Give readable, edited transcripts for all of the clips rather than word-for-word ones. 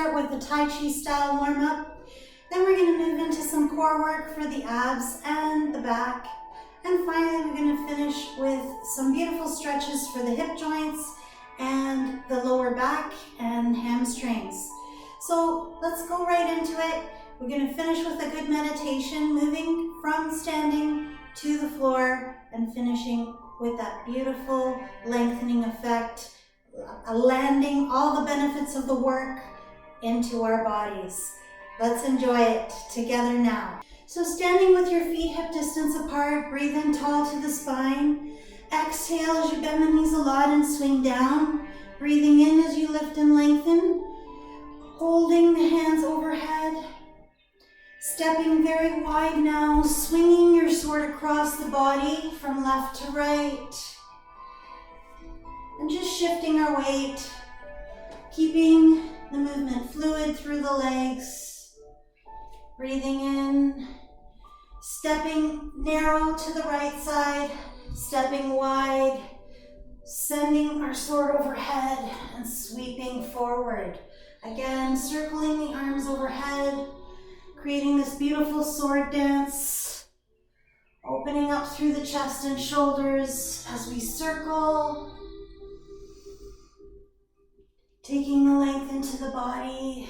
start with the Tai-chi style warm-up. Then we're going to move into some core work for the abs and the back. And finally, we're going to finish with some beautiful stretches for the hip joints and the lower back and hamstrings. So let's go right into it. We're going to finish with a good meditation, moving from standing to the floor and finishing with that beautiful lengthening effect, landing all the benefits of the work into our bodies. Let's enjoy it together now. So standing with your feet hip distance apart, breathe in tall to the spine. Exhale as you bend the knees a lot and swing down. Breathing in as you lift and lengthen. Holding the hands overhead. Stepping very wide now, swinging your sword across the body from left to right. And just shifting our weight, keeping the movement fluid through the legs. Breathing in, stepping narrow to the right side, stepping wide, sending our sword overhead and sweeping forward. Again, circling the arms overhead, creating this beautiful sword dance, opening up through the chest and shoulders as we circle, taking the length into the body.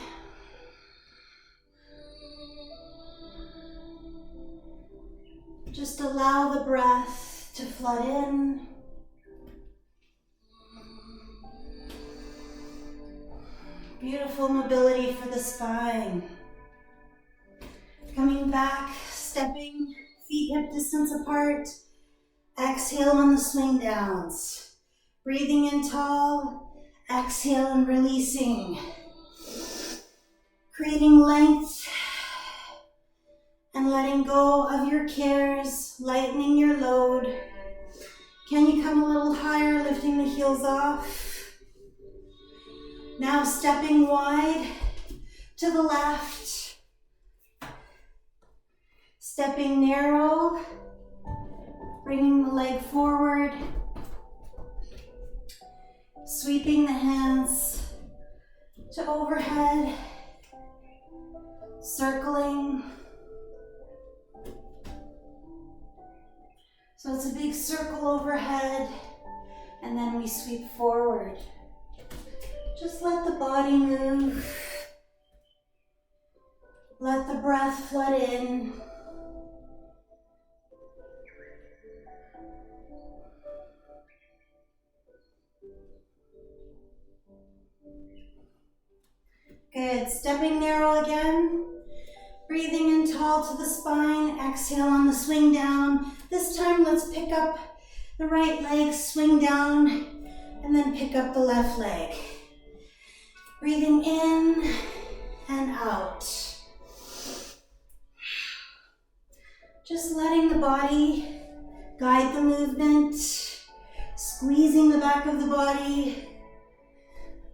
Just allow the breath to flood in. Beautiful mobility for the spine. Coming back, stepping, feet hip distance apart. Exhale on the swing downs. Breathing in tall, exhale and releasing. Creating length and letting go of your cares, lightening your load. Can you come a little higher, lifting the heels off? Now stepping wide to the left. Stepping narrow, bringing the leg forward. Sweeping the hands to overhead. Circling. So it's a big circle overhead, and then we sweep forward. Just let the body move. Let the breath flood in. Good, stepping narrow again. Breathing in tall to the spine, exhale on the swing down. This time let's pick up the right leg, swing down, and then pick up the left leg. Breathing in and out. Just letting the body guide the movement, squeezing the back of the body,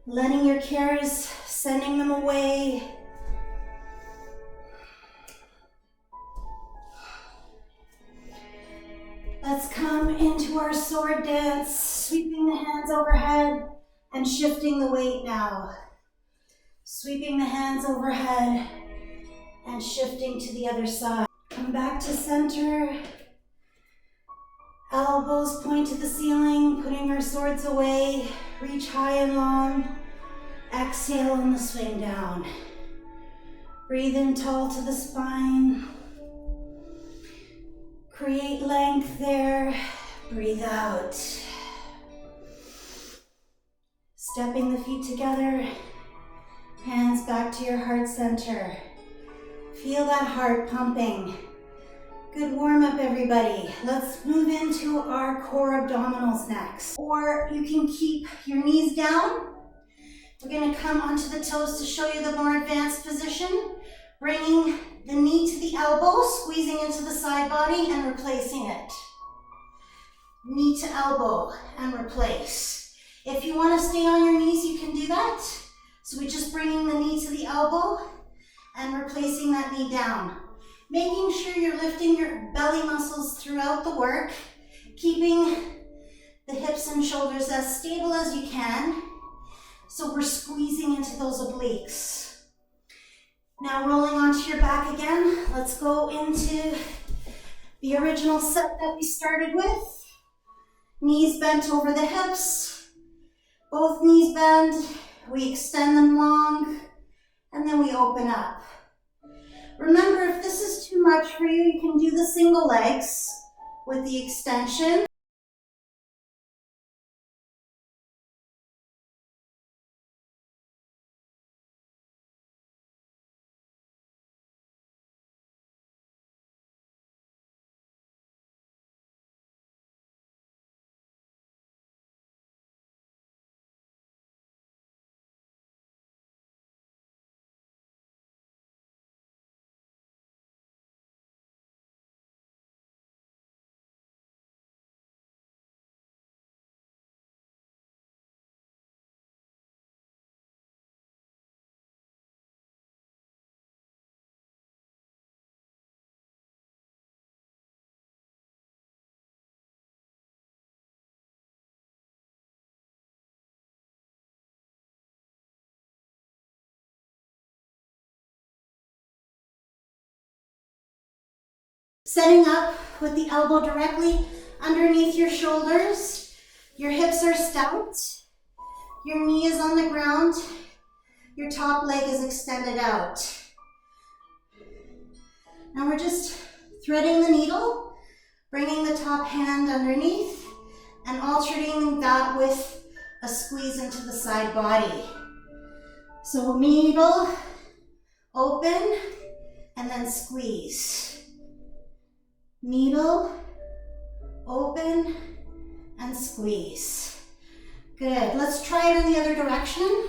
letting your cares, sending them away. Let's come into our sword dance, sweeping the hands overhead and shifting the weight now. Sweeping the hands overhead and shifting to the other side. Come back to center. Elbows point to the ceiling, putting our swords away. Reach high and long. Exhale on the swing down. Breathe in tall to the spine. Create length there. Breathe out. Stepping the feet together. Hands back to your heart center. Feel that heart pumping. Good warm up, everybody. Let's move into our core abdominals next. Or you can keep your knees down. We're going to come onto the toes to show you the more advanced position. Bringing the knee to the elbow, squeezing into the side body and replacing it. Knee to elbow and replace. If you want to stay on your knees, you can do that. So we're just bringing the knee to the elbow and replacing that knee down. Making sure you're lifting your belly muscles throughout the work, keeping the hips and shoulders as stable as you can. So we're squeezing into those obliques. Now rolling onto your back again, let's go into the original set that we started with. Knees bent over the hips, both knees bend, we extend them long, and then we open up. Remember, if this is too much for you, you can do the single legs with the extension. Setting up with the elbow directly underneath your shoulders. Your hips are stacked. Your knee is on the ground. Your top leg is extended out. Now we're just threading the needle, bringing the top hand underneath, and alternating that with a squeeze into the side body. So needle, open, and then squeeze. Needle, open, and squeeze. Good. Let's try it in the other direction.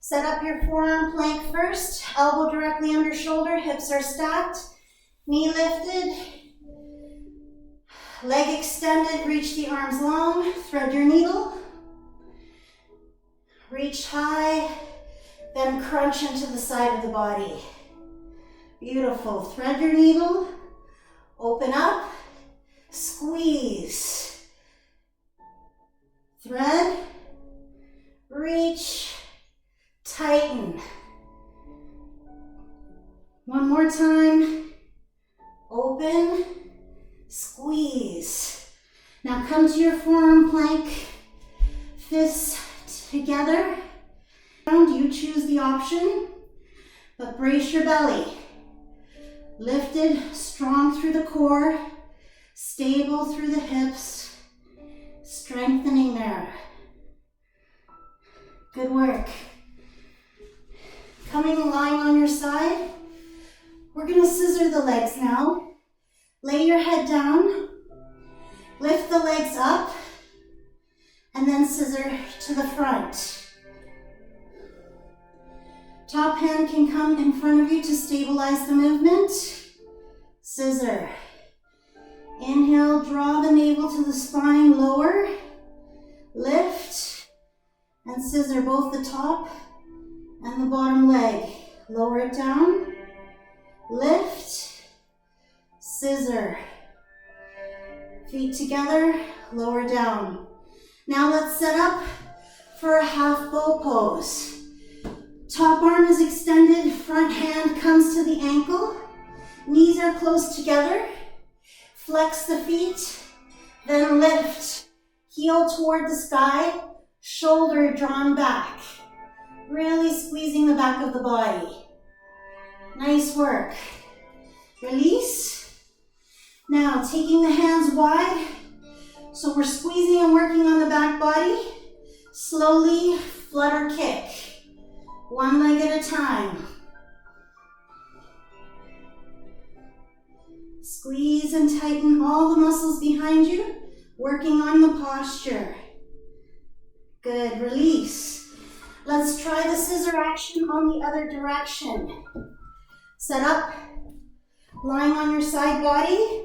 Set up your forearm plank first. Elbow directly under shoulder, hips are stacked. Knee lifted. Leg extended, reach the arms long. Thread your needle. Reach high, then crunch into the side of the body. Beautiful. Thread your needle, open up, squeeze, thread, reach, tighten. One more time, open, squeeze. Now come to your forearm plank, fists together. You choose the option, but brace your belly. Lifted, strong through the core, stable through the hips, strengthening there. Good work. Coming lying on your side, we're going to scissor the legs now. Lay your head down, lift the legs up, and then scissor to the front. Top hand can come in front of you to stabilize the movement. Scissor. Inhale, draw the navel to the spine, lower, lift, and scissor both the top and the bottom leg. Lower it down, lift, scissor. Feet together, lower down. Now let's set up for a half bow pose. Top arm is extended, front hand comes to the ankle, knees are close together, flex the feet, then lift, heel toward the sky, shoulder drawn back, really squeezing the back of the body. Nice work. Release. Now taking the hands wide, so we're squeezing and working on the back body, slowly flutter kick. One leg at a time. Squeeze and tighten all the muscles behind you, working on the posture. Good, release. Let's try the scissor action on the other direction. Set up, lying on your side body.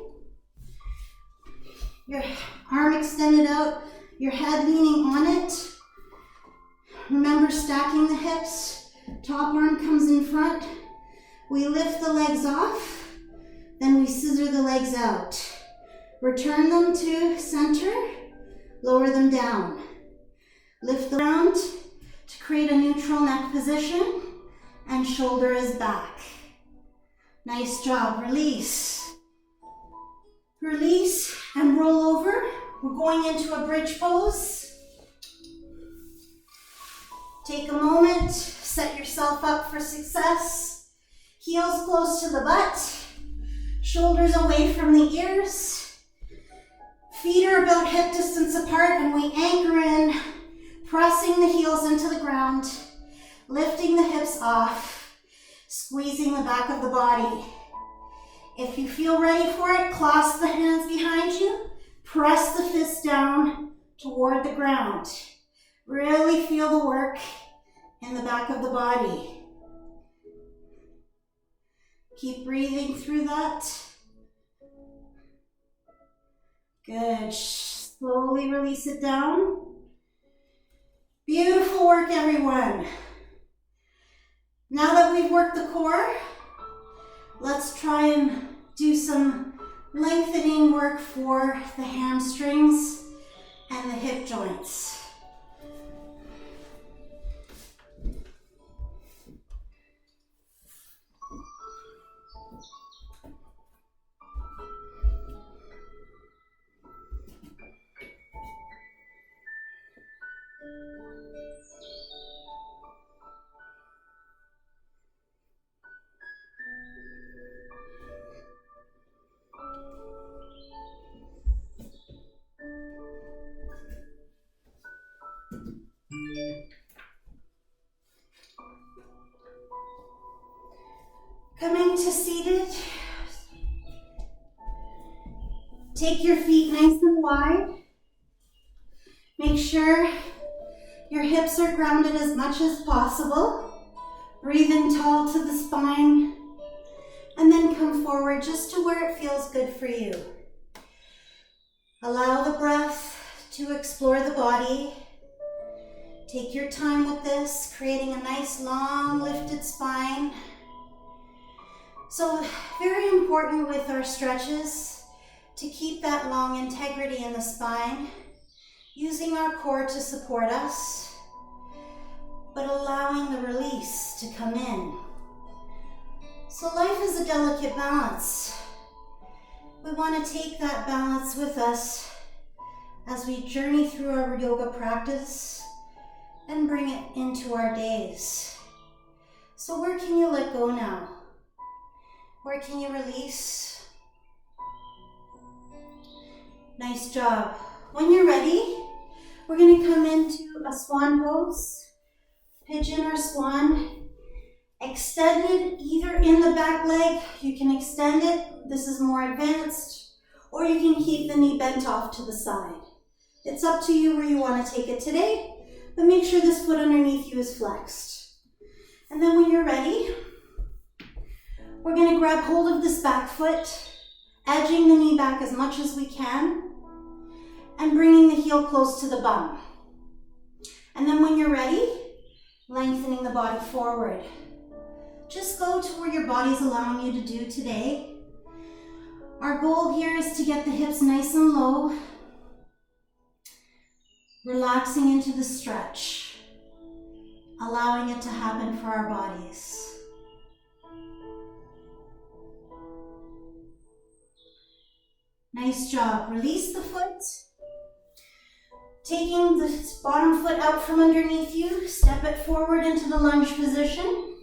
Your arm extended out, your head leaning on it. Remember stacking the hips, top arm comes in front. We lift the legs off, then we scissor the legs out. Return them to center, lower them down. Lift the round to create a neutral position and shoulder is back. Nice job. Release. Release and roll over. We're going into a bridge pose. Take a moment, set yourself up for success. Heels close to the butt, shoulders away from the ears. Feet are about hip distance apart and we anchor in, pressing the heels into the ground, lifting the hips off, squeezing the back of the body. If you feel ready for it, clasp the hands behind you, press the fists down toward the ground. Really feel the work in the back of the body. Keep breathing through that. Good. Slowly release it down. Beautiful work, everyone. Now that we've worked the core, let's try and do some lengthening work for the hamstrings and the hip joints. Coming to seated, take your feet nice and wide. Make sure your hips are grounded as much as possible. Breathe in tall to the spine, and then come forward just to where it feels good for you. Allow the breath to explore the body. Take your time with this, creating a nice long lifted spine. So very important with our stretches to keep that long integrity in the spine, using our core to support us, but allowing the release to come in. So life is a delicate balance. We want to take that balance with us as we journey through our yoga practice and bring it into our days. So where can you let go now? Where can you release? Nice job. When you're ready, we're going to come into a swan pose, pigeon or swan, extended either in the back leg. You can extend it. This is more advanced, or you can keep the knee bent off to the side. It's up to you where you want to take it today, but make sure this foot underneath you is flexed. And then when you're ready, we're going to grab hold of this back foot, edging the knee back as much as we can, and bringing the heel close to the bum. And then when you're ready, lengthening the body forward. Just go to where your body's allowing you to do today. Our goal here is to get the hips nice and low, relaxing into the stretch, allowing it to happen for our bodies. Nice job. Release the foot. Taking the bottom foot out from underneath you, step it forward into the lunge position.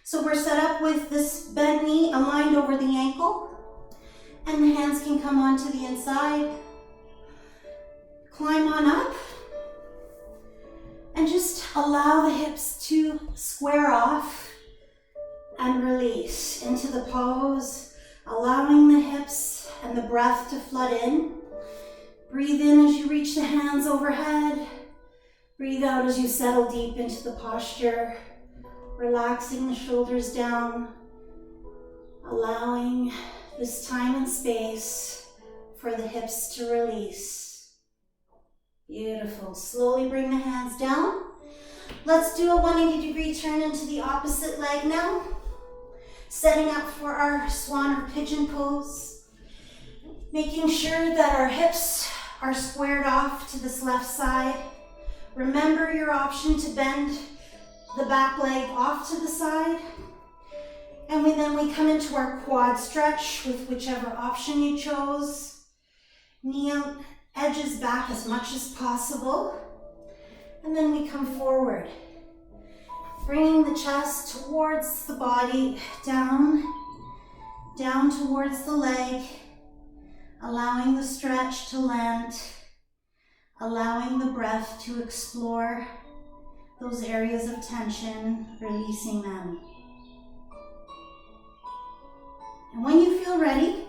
So we're set up with this bent knee aligned over the ankle, and the hands can come onto the inside. Climb on up, and just allow the hips to square off and release into the pose, allowing the hips and the breath to flood in. Breathe in as you reach the hands overhead. Breathe out as you settle deep into the posture, relaxing the shoulders down, allowing this time and space for the hips to release. Beautiful. Slowly bring the hands down. Let's do a 180-degree turn into the opposite leg now. Setting up for our swan or pigeon pose. Making sure that our hips are squared off to this left side. Remember your option to bend the back leg off to the side. And then we come into our quad stretch with whichever option you chose. Knee out, edges back as much as possible. And then we come forward, bringing the chest towards the body, down towards the leg, allowing the stretch to land, allowing the breath to explore those areas of tension, releasing them. And when you feel ready,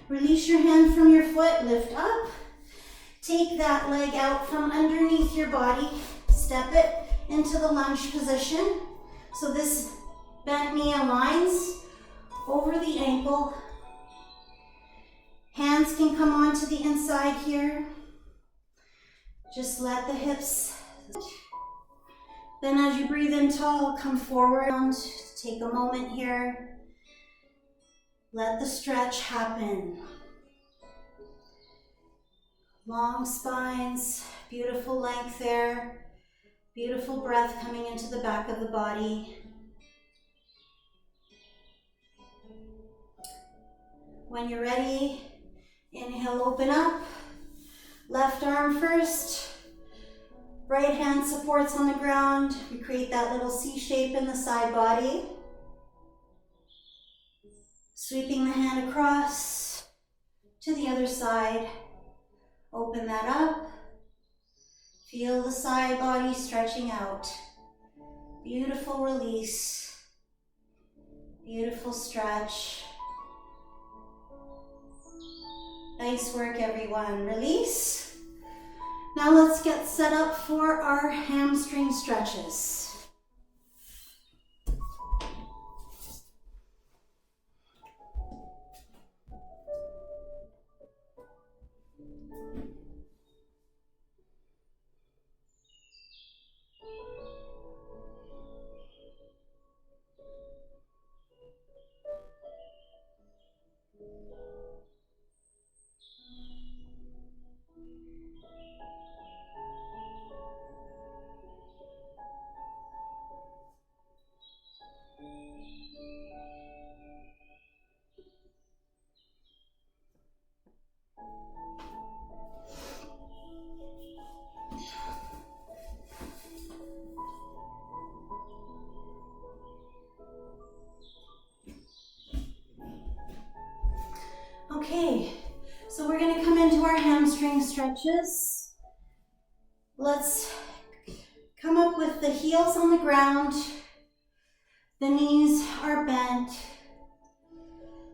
release your hand from your foot, lift up, take that leg out from underneath your body, step it into the lunge position. So this bent knee aligns over the ankle. Hands can come onto the inside here. Just let the hips. Then as you breathe in tall, come forward. Take a moment here. Let the stretch happen. Long spines, beautiful length there. Beautiful breath coming into the back of the body. When you're ready, inhale, open up. Left arm first. Right hand supports on the ground. We create that little C shape in the side body. Sweeping the hand across to the other side. Open that up. Feel the side body stretching out. Beautiful release. Beautiful stretch. Nice work, everyone. Release. Now let's get set up for our hamstring stretches. Okay, so we're going to come into our hamstring stretches. Let's come up with the heels on the ground. The knees are bent.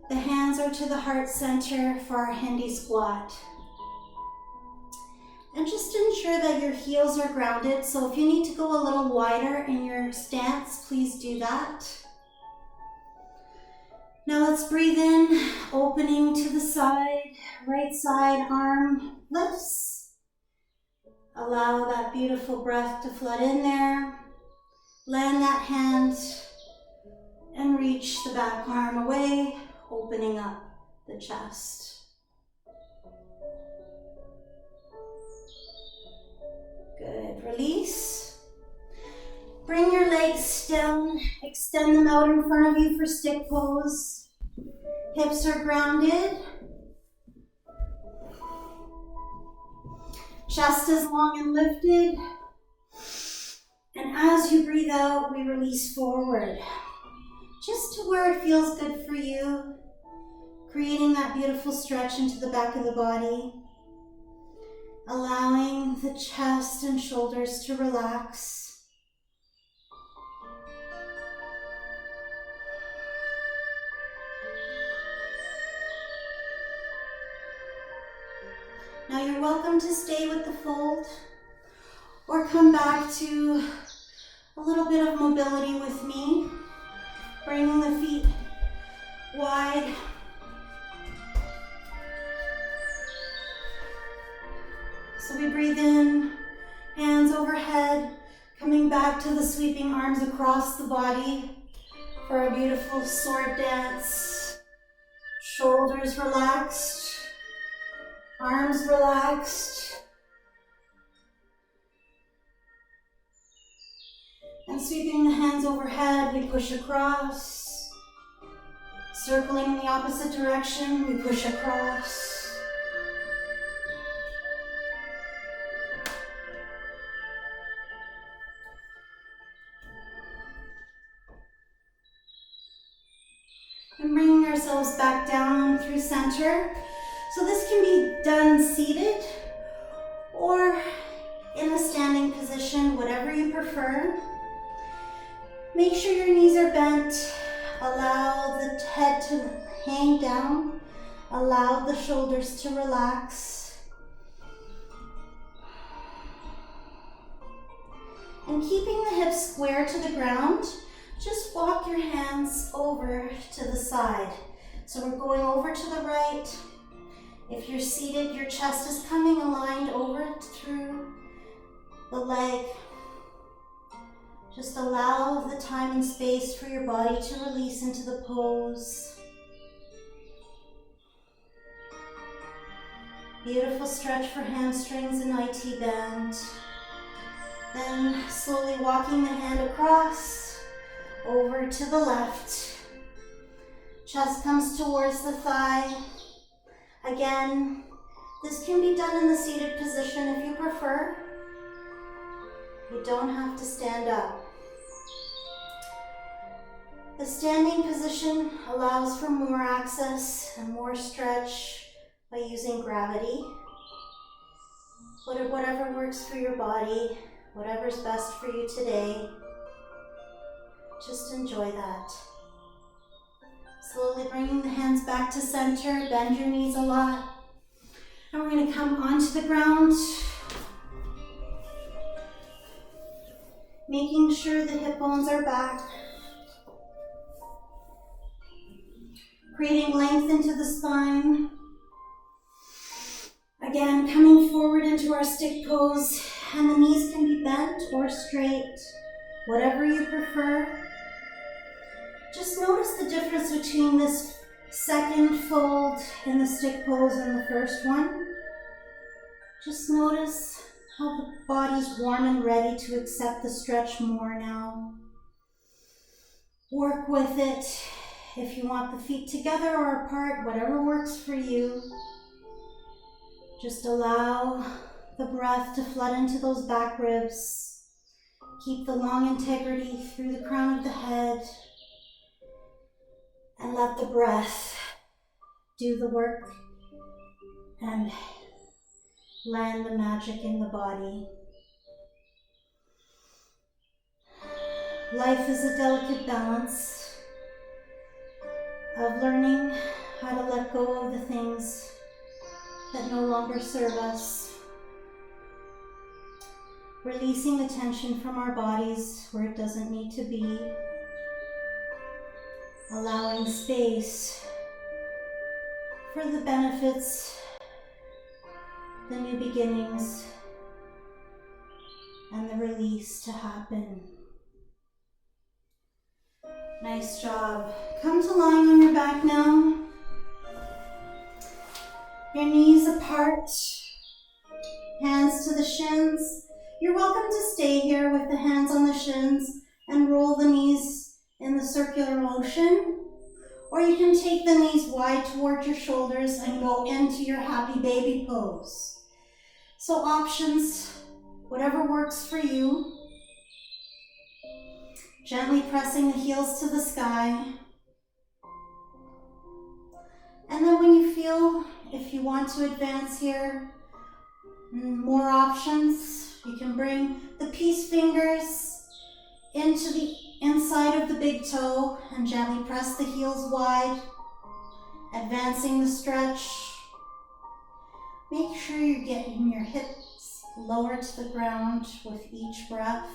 The hands are to the heart center for our handy squat. And just ensure that your heels are grounded. So if you need to go a little wider in your stance, please do that. Now let's breathe in, opening to the side, right side arm lifts. Allow that beautiful breath to flood in there. Land that hand and reach the back arm away, opening up the chest. Good, release. Bring your legs down, extend them out in front of you for stick pose. Hips are grounded. Chest is long and lifted. And as you breathe out, we release forward. Just to where it feels good for you. Creating that beautiful stretch into the back of the body. Allowing the chest and shoulders to relax. Now you're welcome to stay with the fold or come back to a little bit of mobility with me, bringing the feet wide. So we breathe in, hands overhead, coming back to the sweeping arms across the body for a beautiful sword dance. Shoulders relaxed. Arms relaxed. And sweeping the hands overhead, we push across. Circling in the opposite direction, we push across. And bringing ourselves back down through center. So this can be done seated or in a standing position, whatever you prefer. Make sure your knees are bent. Allow the head to hang down. Allow the shoulders to relax. And keeping the hips square to the ground, just walk your hands over to the side. So we're going over to the right. If you're seated, your chest is coming aligned over through the leg. Just allow the time and space for your body to release into the pose. Beautiful stretch for hamstrings and IT band. Then slowly walking the hand across, over to the left. Chest comes towards the thigh. Again, this can be done in the seated position if you prefer. You don't have to stand up. The standing position allows for more access and more stretch by using gravity. Whatever works for your body, whatever's best for you today, just enjoy that. Slowly bringing the hands back to center, bend your knees a lot. And we're going to come onto the ground, making sure the hip bones are back. Creating length into the spine. Again, coming forward into our stick pose, and the knees can be bent or straight, whatever you prefer. Just notice the difference between this second fold in the stick pose and the first one. Just notice how the body's warm and ready to accept the stretch more now. Work with it. If you want the feet together or apart, whatever works for you. Just allow the breath to flood into those back ribs. Keep the long integrity through the crown of the head. And let the breath do the work and land the magic in the body. Life is a delicate balance of learning how to let go of the things that no longer serve us. Releasing the tension from our bodies where it doesn't need to be. Allowing space for the benefits, the new beginnings, and the release to happen. Nice job. Come to lying on your back now. Your knees apart, hands to the shins. You're welcome to stay here with the hands on the shins and roll the knees in the circular motion. Or you can take the knees wide towards your shoulders and go into your happy baby pose. So options, whatever works for you. Gently pressing the heels to the sky. And then when you feel, if you want to advance here, more options. You can bring the peace fingers into the inside of the big toe and gently press the heels wide, advancing the stretch. Make sure you're getting your hips lower to the ground with each breath.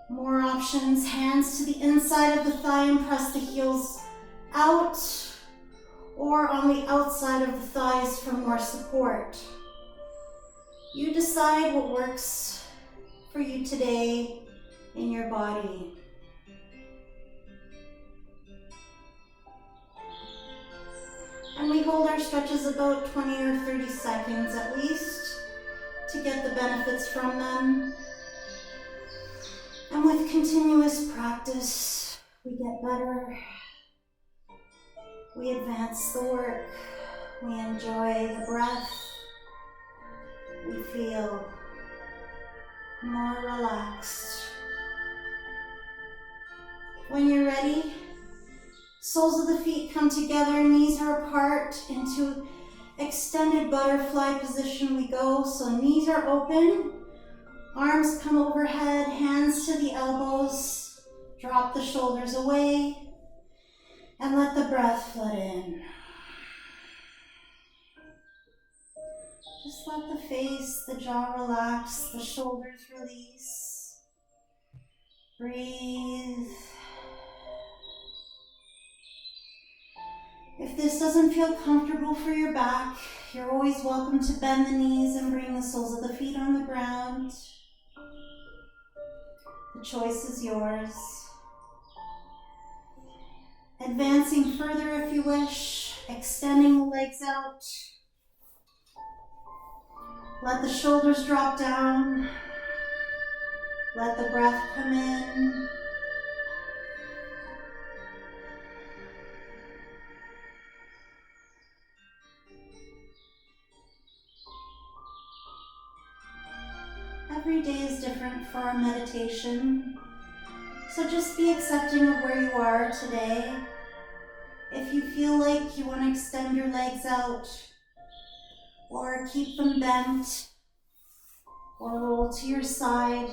More options, hands to the inside of the thigh and press the heels out, or on the outside of the thighs for more support. You decide what works for you today in your body. And we hold our stretches about 20 or 30 seconds at least to get the benefits from them. And with continuous practice, we get better. We advance the work. We enjoy the breath. We feel more relaxed. When you're ready, soles of the feet come together, knees are apart, into extended butterfly position we go. So knees are open, arms come overhead, hands to the elbows, drop the shoulders away, and let the breath flood in. Just let the face, the jaw relax, the shoulders release. Breathe. If this doesn't feel comfortable for your back, you're always welcome to bend the knees and bring the soles of the feet on the ground. The choice is yours. Advancing further if you wish, extending the legs out. Let the shoulders drop down. Let the breath come in. Every day is different for our meditation, so just be accepting of where you are today. If you feel like you want to extend your legs out, or keep them bent, or roll to your side,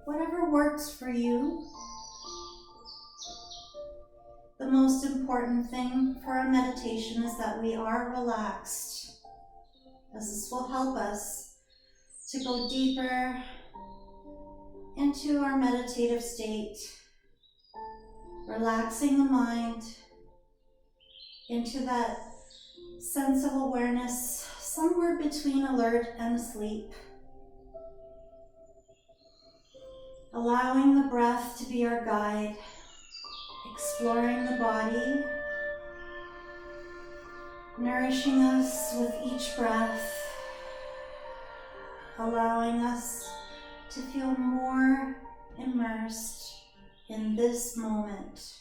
whatever works for you. The most important thing for our meditation is that we are relaxed, as this will help us to go deeper into our meditative state, relaxing the mind into that sense of awareness somewhere between alert and asleep. Allowing the breath to be our guide, exploring the body, nourishing us with each breath, allowing us to feel more immersed in this moment.